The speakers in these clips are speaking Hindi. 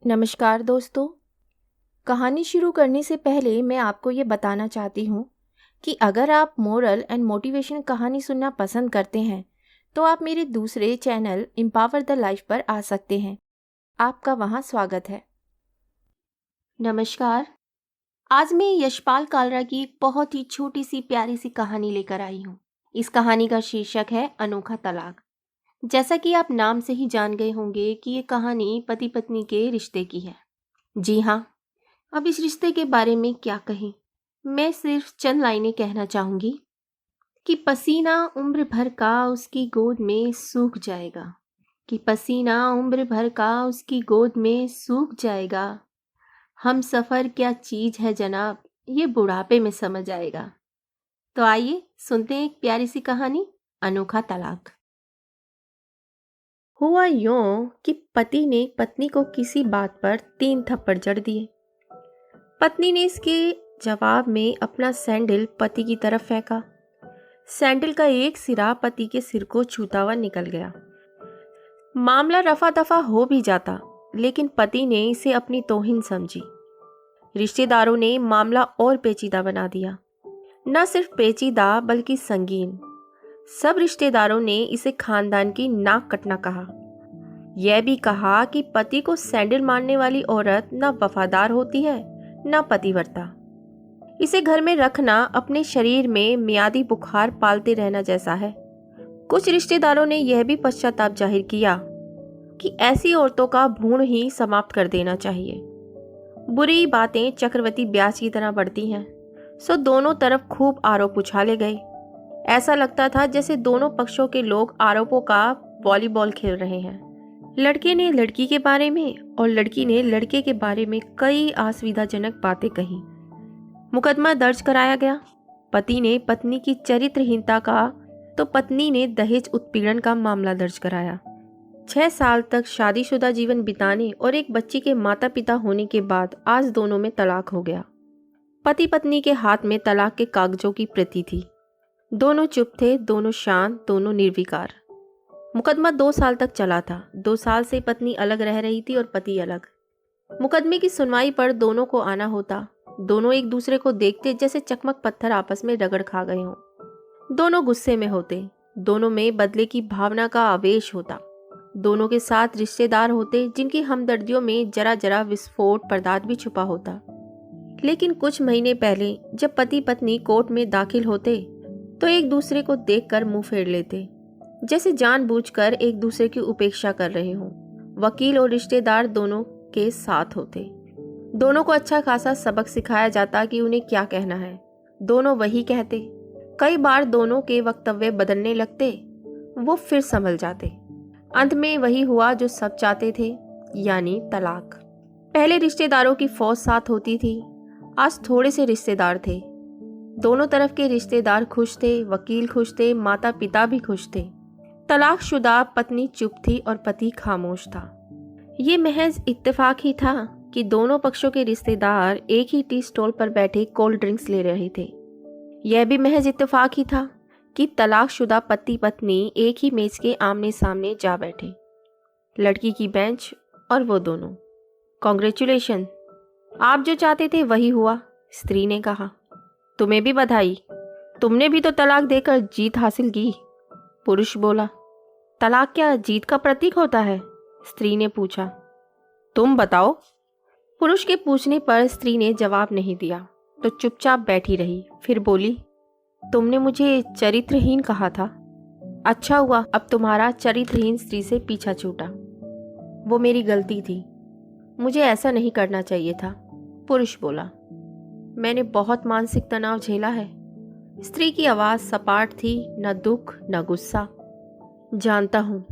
नमस्कार दोस्तों। कहानी शुरू करने से पहले मैं आपको ये बताना चाहती हूँ कि अगर आप मोरल एंड मोटिवेशन कहानी सुनना पसंद करते हैं तो आप मेरे दूसरे चैनल एम्पावर द लाइफ पर आ सकते हैं। आपका वहाँ स्वागत है। नमस्कार। आज मैं यशपाल कालरा की एक बहुत ही छोटी सी प्यारी सी कहानी लेकर आई हूँ। इस कहानी का शीर्षक है अनोखा तलाक। जैसा कि आप नाम से ही जान गए होंगे कि ये कहानी पति पत्नी के रिश्ते की है। जी हाँ, अब इस रिश्ते के बारे में क्या कहें। मैं सिर्फ चंद लाइनें कहना चाहूंगी कि पसीना उम्र भर का उसकी गोद में सूख जाएगा, कि पसीना उम्र भर का उसकी गोद में सूख जाएगा। हम सफ़र क्या चीज़ है जनाब, ये बुढ़ापे में समझ आएगा। तो आइए सुनते हैं एक प्यारी सी कहानी, अनोखा तलाक। हुआ यूं कि पति ने पत्नी को किसी बात पर 3 थप्पड़ जड़ दिए। पत्नी ने इसके जवाब में अपना सैंडल पति की तरफ फेंका। सैंडल का एक सिरा पति के सिर को छूता हुआ निकल गया। मामला रफा दफा हो भी जाता, लेकिन पति ने इसे अपनी तौहीन समझी। रिश्तेदारों ने मामला और पेचीदा बना दिया। न सिर्फ पेचीदा बल्कि संगीन। सब रिश्तेदारों ने इसे खानदान की नाक कटना कहा। यह भी कहा कि पति को सैंडल मारने वाली औरत न वफादार होती है न पतिव्रता। इसे घर में रखना अपने शरीर में मियादी बुखार पालते रहना जैसा है। कुछ रिश्तेदारों ने यह भी पश्चाताप जाहिर किया कि ऐसी औरतों का भ्रूण ही समाप्त कर देना चाहिए। बुरी बातें चक्रवती ब्याज की तरह बढ़ती हैं, सो दोनों तरफ खूब आरोप उछाले गए। ऐसा लगता था जैसे दोनों पक्षों के लोग आरोपों का वॉलीबॉल खेल रहे हैं। लड़के ने लड़की के बारे में और लड़की ने लड़के के बारे में कई असुविधाजनक बातें कही। मुकदमा दर्ज कराया गया। पति ने पत्नी की चरित्रहीनता का तो पत्नी ने दहेज उत्पीड़न का मामला दर्ज कराया। 6 साल तक शादीशुदा जीवन बिताने और एक बच्ची के माता पिता होने के बाद आज दोनों में तलाक हो गया। पति पत्नी के हाथ में तलाक के कागजों की प्रति थी। दोनों चुप थे, दोनों शांत, दोनों निर्विकार। मुकदमा 2 साल तक चला था। 2 साल से पत्नी अलग रह रही थी और पति अलग। मुकदमे की सुनवाई पर दोनों को आना होता। दोनों एक दूसरे को देखते जैसे चकमक पत्थर आपस में रगड़ खा गए हों। दोनों गुस्से में होते। दोनों में बदले की भावना का आवेश होता। दोनों के साथ रिश्तेदार होते जिनकी हमदर्दियों में जरा जरा विस्फोट पदार्थ भी छुपा होता। लेकिन कुछ महीने पहले जब पति पत्नी कोर्ट में दाखिल होते तो एक दूसरे को देखकर मुंह फेर लेते, जैसे जानबूझकर एक दूसरे की उपेक्षा कर रहे हों। वकील और रिश्तेदार दोनों के साथ होते। दोनों को अच्छा खासा सबक सिखाया जाता कि उन्हें क्या कहना है। दोनों वही कहते। कई बार दोनों के वक्तव्य बदलने लगते, वो फिर संभल जाते। अंत में वही हुआ जो सब चाहते थे, यानी तलाक। पहले रिश्तेदारों की फौज साथ होती थी, आज थोड़े से रिश्तेदार थे। दोनों तरफ के रिश्तेदार खुश थे, वकील खुश थे, माता पिता भी खुश थे। तलाकशुदा पत्नी चुप थी और पति खामोश था। ये महज इत्तेफाक ही था कि दोनों पक्षों के रिश्तेदार एक ही टी स्टॉल पर बैठे कोल्ड ड्रिंक्स ले रहे थे। यह भी महज इत्तेफाक ही था कि तलाकशुदा पति पत्नी एक ही मेज के आमने सामने जा बैठे। लड़की की बेंच और वो दोनों। कॉन्ग्रेचुलेशन, आप जो चाहते थे वही हुआ, स्त्री ने कहा। तुम्हें भी बधाई, तुमने भी तो तलाक देकर जीत हासिल की, पुरुष बोला। तलाक क्या जीत का प्रतीक होता है? स्त्री ने पूछा। तुम बताओ। पुरुष के पूछने पर स्त्री ने जवाब नहीं दिया तो चुपचाप बैठी रही। फिर बोली, तुमने मुझे चरित्रहीन कहा था। अच्छा हुआ अब तुम्हारा चरित्रहीन स्त्री से पीछा छूटा। वो मेरी गलती थी, मुझे ऐसा नहीं करना चाहिए था, पुरुष बोला। मैंने बहुत मानसिक तनाव झेला है। स्त्री की आवाज़ सपाट थी, न दुख न गुस्सा। जानता हूँ।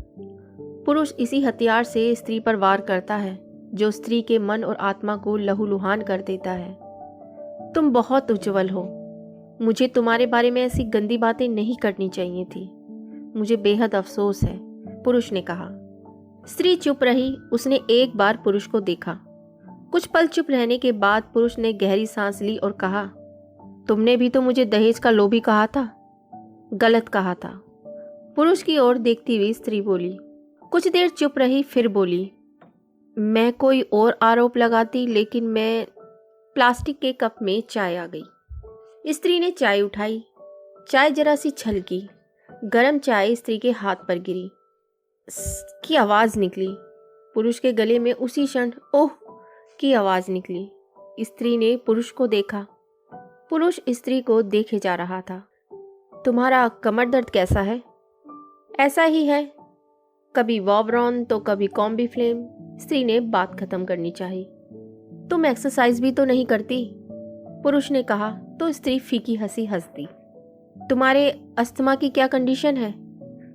पुरुष इसी हथियार से स्त्री पर वार करता है जो स्त्री के मन और आत्मा को लहूलुहान कर देता है। तुम बहुत उज्जवल हो। मुझे तुम्हारे बारे में ऐसी गंदी बातें नहीं करनी चाहिए थी। मुझे बेहद अफसोस है, पुरुष ने कहा। स्त्री चुप रही। उसने एक बार पुरुष को देखा। कुछ पल चुप रहने के बाद पुरुष ने गहरी सांस ली और कहा, तुमने भी तो मुझे दहेज का लोभी कहा था। गलत कहा था। पुरुष की ओर देखती हुई स्त्री बोली। कुछ देर चुप रही, फिर बोली, मैं कोई और आरोप लगाती, लेकिन मैं प्लास्टिक के कप में चाय आ गई। स्त्री ने चाय उठाई। चाय जरा सी छलकी। गरम चाय स्त्री के हाथ पर गिरी। की आवाज़ निकली। पुरुष के गले में उसी क्षण ओह की आवाज़ निकली। स्त्री ने पुरुष को देखा। पुरुष स्त्री को देखे जा रहा था। तुम्हारा कमर दर्द कैसा है? ऐसा ही है, कभी वॉवरॉन तो कभी कॉम्बीफ्लेम। स्त्री ने बात खत्म करनी चाही। तुम एक्सरसाइज भी तो नहीं करती, पुरुष ने कहा तो स्त्री फीकी हंसी हंस दी। तुम्हारे अस्थमा की क्या कंडीशन है?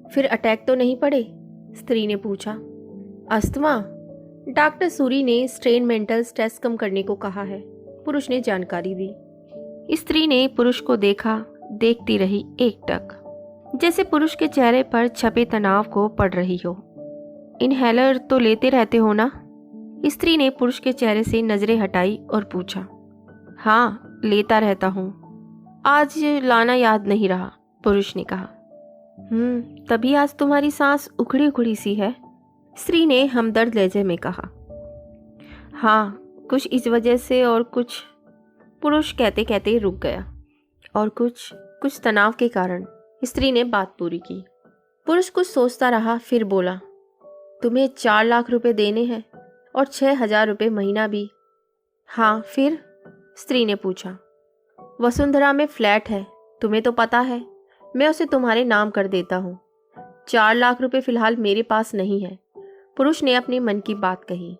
फिर अटैक तो नहीं पड़े? स्त्री ने पूछा। अस्थमा? डॉक्टर सूरी ने स्ट्रेन मेंटल स्ट्रेस कम करने को कहा है, पुरुष ने जानकारी दी। स्त्री ने पुरुष को देखा, देखती रही एकटक, जैसे पुरुष के चेहरे पर छपे तनाव को पढ़ रही हो। इनहेलर तो लेते रहते हो ना? स्त्री ने पुरुष के चेहरे से नजरें हटाई और पूछा। हाँ, लेता रहता हूँ, आज लाना याद नहीं रहा, पुरुष ने कहा। तभी आज तुम्हारी सांस उखड़ी उखड़ी सी है, स्त्री ने हमदर्द लहजे में कहा। हाँ, कुछ इस वजह से और कुछ, पुरुष कहते कहते रुक गया। और कुछ तनाव के कारण, स्त्री ने बात पूरी की। पुरुष कुछ सोचता रहा, फिर बोला। तुम्हें 4 लाख रुपए देने हैं और 6,000 रुपये महीना भी। हाँ फिर? स्त्री ने पूछा। वसुंधरा में फ्लैट है, तुम्हें तो पता है, मैं उसे तुम्हारे नाम कर देता हूँ। 4 लाख रुपए फिलहाल मेरे पास नहीं है, पुरुष ने अपने मन की बात कही।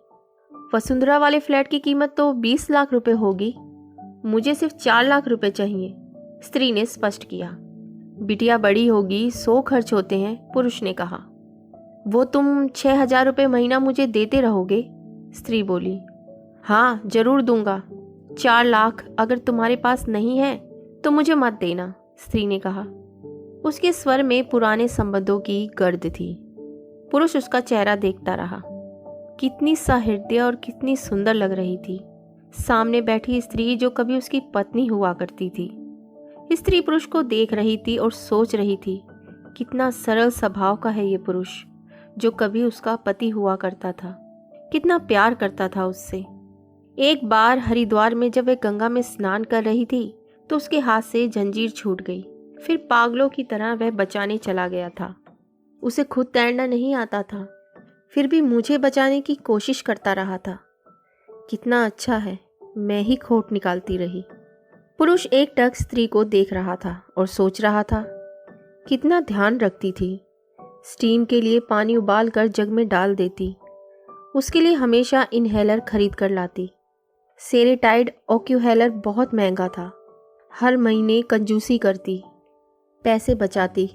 वसुंधरा वाले फ्लैट की कीमत तो 20 लाख रुपए होगी, मुझे सिर्फ 4 लाख रुपए चाहिए, स्त्री ने स्पष्ट किया। बिटिया बड़ी होगी, 100 खर्च होते हैं, पुरुष ने कहा। वो तुम 6,000 रुपये महीना मुझे देते रहोगे? स्त्री बोली। हाँ जरूर दूंगा। 4 लाख अगर तुम्हारे पास नहीं है तो मुझे मत देना, स्त्री ने कहा। उसके स्वर में पुराने संबंधों की गर्द थी। पुरुष उसका चेहरा देखता रहा। कितनी सहृदय और कितनी सुंदर लग रही थी सामने बैठी स्त्री, जो कभी उसकी पत्नी हुआ करती थी। स्त्री पुरुष को देख रही थी और सोच रही थी, कितना सरल स्वभाव का है ये पुरुष, जो कभी उसका पति हुआ करता था, कितना प्यार करता था उससे। एक बार हरिद्वार में जब वह गंगा में स्नान कर रही थी तो उसके हाथ से जंजीर छूट गई। फिर पागलों की तरह वह बचाने चला गया था। उसे खुद तैरना नहीं आता था, फिर भी मुझे बचाने की कोशिश करता रहा था। कितना अच्छा है, मैं ही खोट निकालती रही। पुरुष एकटक स्त्री को देख रहा था और सोच रहा था, कितना ध्यान रखती थी। स्टीम के लिए पानी उबाल कर जग में डाल देती, उसके लिए हमेशा इनहेलर खरीद कर लाती। सेरेटाइड ऑक्यूहेलर बहुत महंगा था, हर महीने कंजूसी करती, पैसे बचाती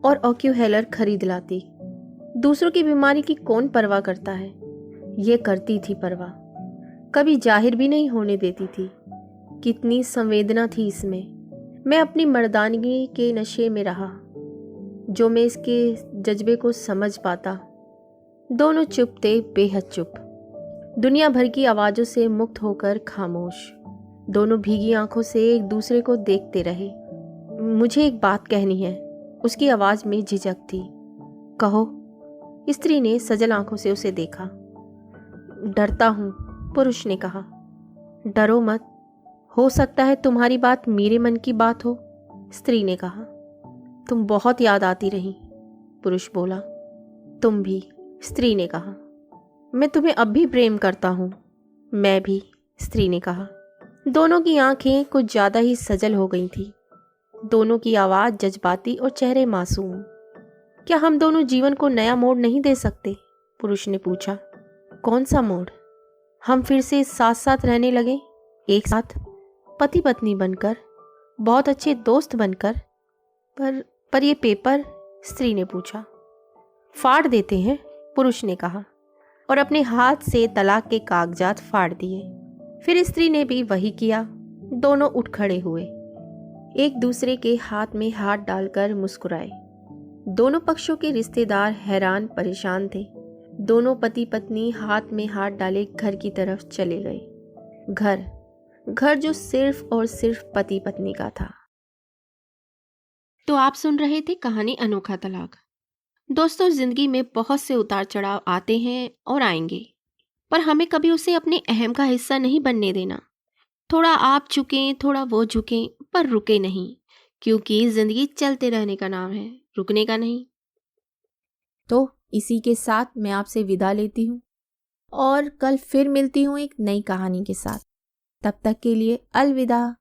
और ऑक्यूहेलर खरीद लाती। दूसरों की बीमारी की कौन परवाह करता है, ये करती थी परवाह, कभी जाहिर भी नहीं होने देती थी। कितनी संवेदना थी इसमें। मैं अपनी मर्दानगी के नशे में रहा, जो मैं इसके जज्बे को समझ पाता। दोनों चुप थे, बेहद चुप, दुनिया भर की आवाज़ों से मुक्त होकर खामोश। दोनों भीगी आंखों से एक दूसरे को देखते रहे। मुझे एक बात कहनी है, उसकी आवाज़ में झिझक थी। कहो, स्त्री ने सजल आंखों से उसे देखा। डरता हूँ, पुरुष ने कहा। डरो मत, हो सकता है तुम्हारी बात मेरे मन की बात हो, स्त्री ने कहा। तुम बहुत याद आती रही, पुरुष बोला। तुम भी, स्त्री ने कहा। मैं तुम्हें अब भी प्रेम करता हूँ। मैं भी, स्त्री ने कहा। दोनों की आंखें कुछ ज़्यादा ही सजल हो गई थी, दोनों की आवाज़ जज्बाती और चेहरे मासूम। क्या हम दोनों जीवन को नया मोड़ नहीं दे सकते, पुरुष ने पूछा। कौन सा मोड़? हम फिर से साथ साथ रहने लगे, एक साथ, पति पत्नी बनकर, बहुत अच्छे दोस्त बनकर। पर ये पेपर, स्त्री ने पूछा। फाड़ देते हैं, पुरुष ने कहा और अपने हाथ से तलाक के कागजात फाड़ दिए। फिर स्त्री ने भी वही किया। दोनों उठ खड़े हुए, एक दूसरे के हाथ में हाथ डालकर मुस्कुराए। दोनों पक्षों के रिश्तेदार हैरान परेशान थे। दोनों पति पत्नी हाथ में हाथ डाले घर की तरफ चले गए। घर जो सिर्फ और सिर्फ पति पत्नी का था। तो आप सुन रहे थे कहानी अनोखा तलाक। दोस्तों, जिंदगी में बहुत से उतार चढ़ाव आते हैं और आएंगे, पर हमें कभी उसे अपने अहम का हिस्सा नहीं बनने देना। थोड़ा आप झुकें, थोड़ा वो झुकें, पर रुके नहीं, क्योंकि जिंदगी चलते रहने का नाम है, रुकने का नहीं। तो इसी के साथ मैं आपसे विदा लेती हूँ और कल फिर मिलती हूँ एक नई कहानी के साथ। तब तक के लिए अलविदा।